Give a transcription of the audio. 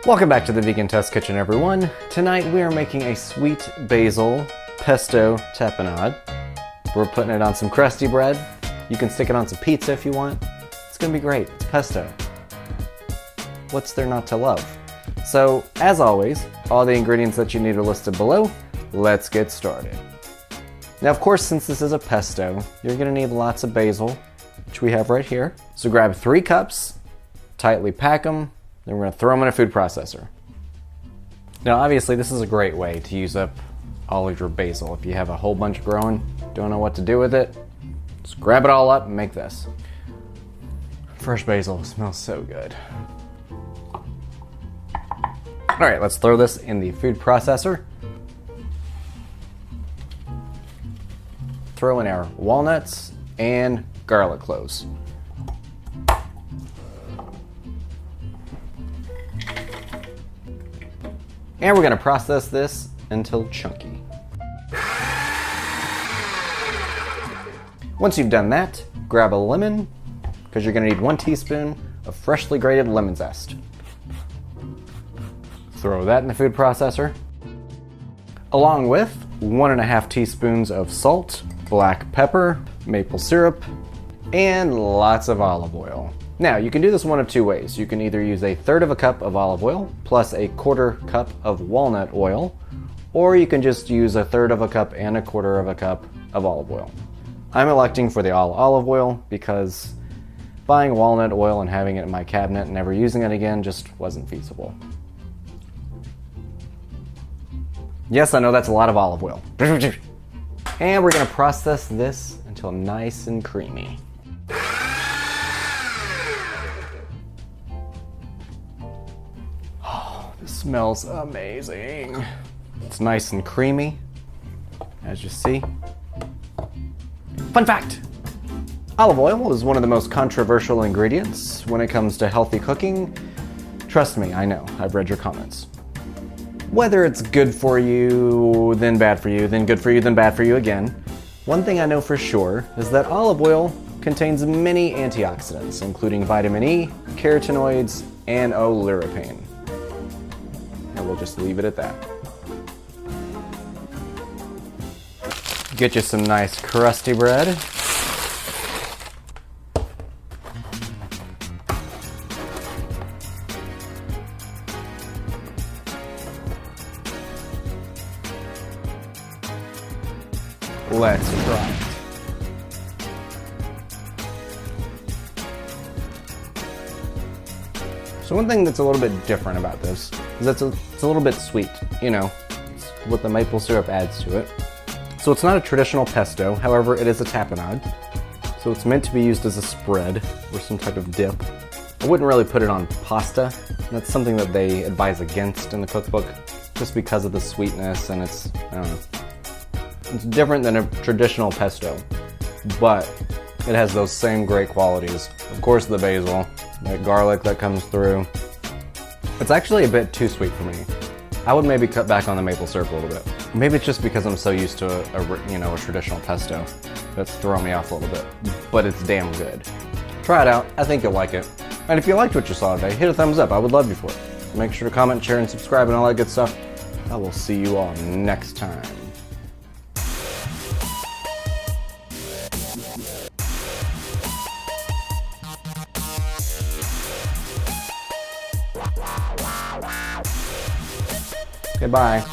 Welcome back to the Vegan Test Kitchen, everyone. Tonight we are making a sweet basil pesto tapenade. We're putting it on some crusty bread. You can stick it on some pizza if you want. It's gonna be great. It's pesto. What's there not to love? So, as always, all the ingredients that you need are listed below. Let's get started. Now, of course, since this is a pesto, you're gonna need lots of basil, which we have right here. So grab 3 cups, tightly pack them, then we're gonna throw them in a food processor. Now, obviously, this is a great way to use up all of your basil. If you have a whole bunch growing, don't know what to do with it, just grab it all up and make this. Fresh basil smells so good. All right, let's throw this in the food processor. Throw in our walnuts and garlic cloves. And we're gonna process this until chunky. Once you've done that, grab a lemon, because you're gonna need 1 teaspoon of freshly grated lemon zest. Throw that in the food processor, along with 1.5 teaspoons of salt, black pepper, maple syrup, and lots of olive oil. Now, you can do this one of 2 ways. You can either use 1/3 cup of olive oil plus 1/4 cup of walnut oil, or you can just use 1/3 cup and 1/4 cup of olive oil. I'm electing for the all olive oil because buying walnut oil and having it in my cabinet and never using it again just wasn't feasible. Yes, I know that's a lot of olive oil. And we're gonna process this until nice and creamy. Oh, this smells amazing. It's nice and creamy, as you see. Fun fact! Olive oil is one of the most controversial ingredients when it comes to healthy cooking. Trust me, I know, I've read your comments. Whether it's good for you, then bad for you, then good for you, then bad for you again, one thing I know for sure is that olive oil contains many antioxidants, including vitamin E, carotenoids, and oleuropein. And we'll just leave it at that. Get you some nice crusty bread. Let's try it. So one thing that's a little bit different about this is that it's a little bit sweet, you know, it's what the maple syrup adds to it. So it's not a traditional pesto, however it is a tapenade. So it's meant to be used as a spread or some type of dip. I wouldn't really put it on pasta. That's something that they advise against in the cookbook just because of the sweetness, and it's, I don't know. It's different than a traditional pesto, but it has those same great qualities. Of course, the basil, that garlic that comes through. It's actually a bit too sweet for me. I would maybe cut back on the maple syrup a little bit. Maybe it's just because I'm so used to a traditional pesto that's throwing me off a little bit, but it's damn good. Try it out. I think you'll like it. And if you liked what you saw today, hit a thumbs up. I would love you for it. Make sure to comment, share, and subscribe and all that good stuff. I will see you all next time. Okay, bye.